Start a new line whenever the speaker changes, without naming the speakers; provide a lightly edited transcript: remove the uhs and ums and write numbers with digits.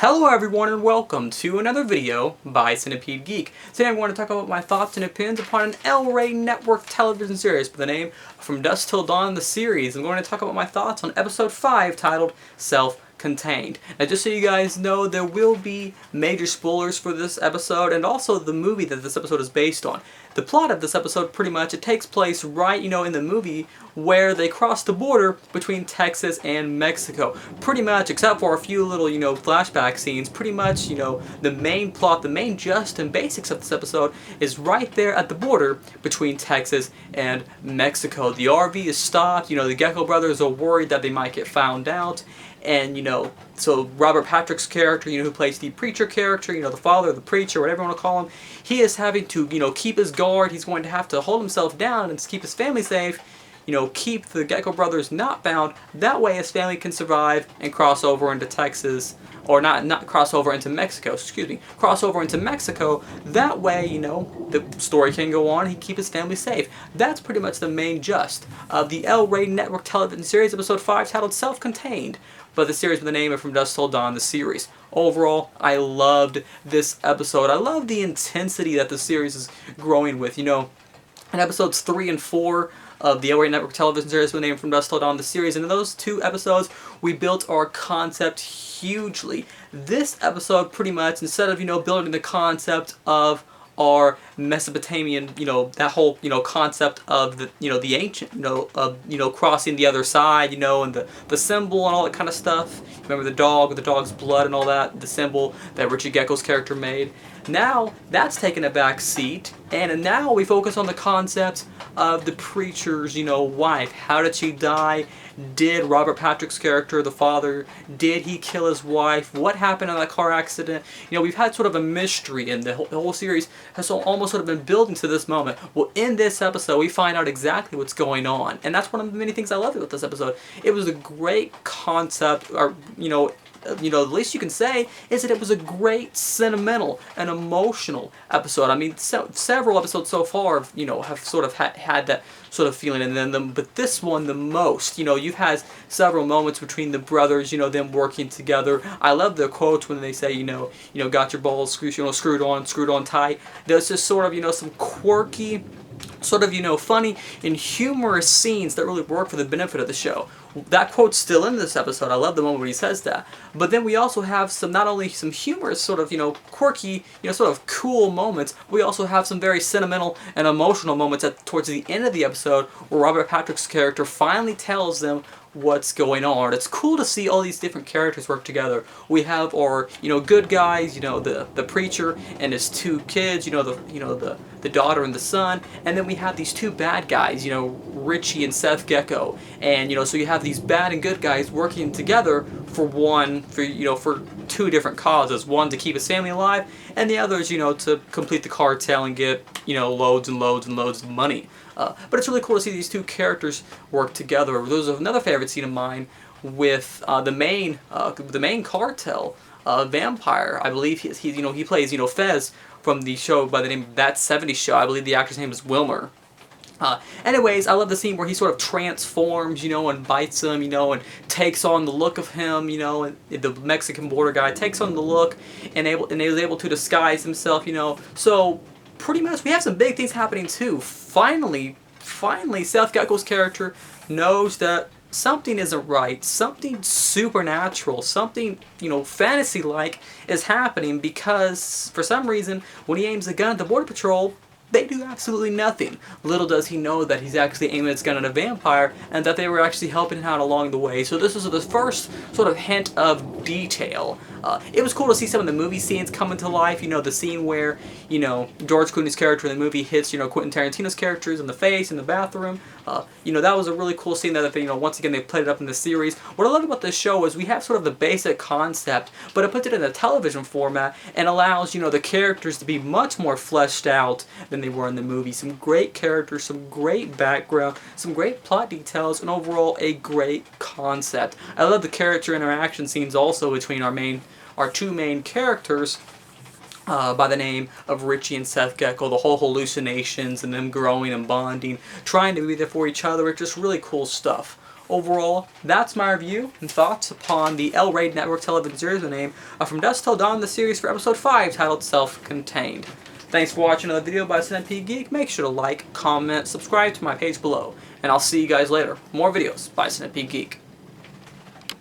Hello everyone and welcome to another video by Centipede Geek. Today I'm going to talk about my thoughts and opinions upon an L-Ray network television series by the name From Dusk Till Dawn, the series. I'm going to talk about my thoughts on episode 5 titled Self-Contained. Now just so you guys know, there will be major spoilers for this episode and also the movie that this episode is based on. The plot of this episode pretty much, it takes place right, in the movie where they cross the border between Texas and Mexico. Pretty much, except for a few little, flashback scenes, pretty much, the main plot, the main gist and basics of this episode is right there at the border between Texas and Mexico. The RV is stopped, the Gecko brothers are worried that they might get found out, and, so Robert Patrick's character, who plays the preacher character, the father, the preacher, whatever you want to call him, he is having to, keep his guard. He's going to have to hold himself down and keep his family safe, keep the Gecko brothers not bound. That way his family can survive and cross over into Texas, or not cross over into Mexico, cross over into Mexico. That way, the story can go on, he can keep his family safe. That's pretty much the main gist of the L-Ray network television series, episode 5, titled Self-Contained, but the series with the name of From Dusk Till Dawn, the series. Overall, I loved this episode. I love the intensity that the series is growing with. In episodes 3 and 4 of the L-Ray network television series with the name From Dusk Till Dawn, the series, and in those two episodes, we built our concept hugely. This episode, pretty much, instead of, building the concept of our Mesopotamian, that whole, concept of the, the ancient, of, crossing the other side, and the symbol and all that kind of stuff. Remember the dog's blood and all that, the symbol that Richie Gecko's character made. Now, that's taken a back seat, and now we focus on the concept of the preacher's, wife. How did she die? Did Robert Patrick's character, the father, did he kill his wife? What happened in that car accident? We've had sort of a mystery, and the whole series has almost sort of been building to this moment. Well, in this episode, we find out exactly what's going on, and that's one of the many things I loved about this episode. It was a great concept, or, the least you can say is that it was a great sentimental and emotional episode. I mean, several episodes so far, have sort of had that sort of feeling in them, but this one the most. You've had several moments between the brothers, them working together. I love the quotes when they say, got your balls screwed on tight. There's just sort of, some quirky, sort of, funny and humorous scenes that really work for the benefit of the show. That quote's still in this episode. I love the moment where he says that. But then we also have not only some humorous, sort of, quirky, sort of cool moments, we also have some very sentimental and emotional moments towards the end of the episode where Robert Patrick's character finally tells them what's going on. It's cool to see all these different characters work together. We have our, good guys, the preacher and his two kids, the daughter and the son, and then we have these two bad guys, Richie and Seth Gecko, and so you have these bad and good guys working together for two different causes. One to keep his family alive, and the other is, to complete the cartel and get, loads and loads and loads of money. But it's really cool to see these two characters work together. There's another favorite scene of mine with the main cartel vampire. I believe he plays Fez from the show by the name of That 70s Show. I believe the actor's name is Wilmer. Anyways, I love the scene where he sort of transforms, and bites him, and takes on the look of him, and the Mexican border guy takes on the look and is able to disguise himself, So pretty much we have some big things happening too. Finally, Seth Gecko's character knows that something isn't right. Something supernatural, something, fantasy-like is happening, because for some reason, when he aims a gun at the Border Patrol, they do absolutely nothing. Little does he know that he's actually aiming his gun at a vampire, and that they were actually helping him out along the way. So this was the first sort of hint of detail. It was cool to see some of the movie scenes come into life. The scene where, George Clooney's character in the movie hits, Quentin Tarantino's characters in the face in the bathroom. That was a really cool scene that, once again, they played it up in the series. What I love about this show is we have sort of the basic concept, but it puts it in a television format and allows, the characters to be much more fleshed out than they were in the movie. Some great characters, some great background, some great plot details, and overall a great concept. I love the character interaction scenes also between our two main characters, by the name of Richie and Seth Gecko. The whole hallucinations and them growing and bonding, trying to be there for each other. It's just really cool stuff. overall, that's my review and thoughts upon the L-Raid Network television series with the name From Dusk Till Dawn, the series for episode 5 titled Self-Contained. Thanks for watching another video by Centipede Geek. Make sure to like, comment, subscribe to my page below, and I'll see you guys later. More videos by Centipede Geek.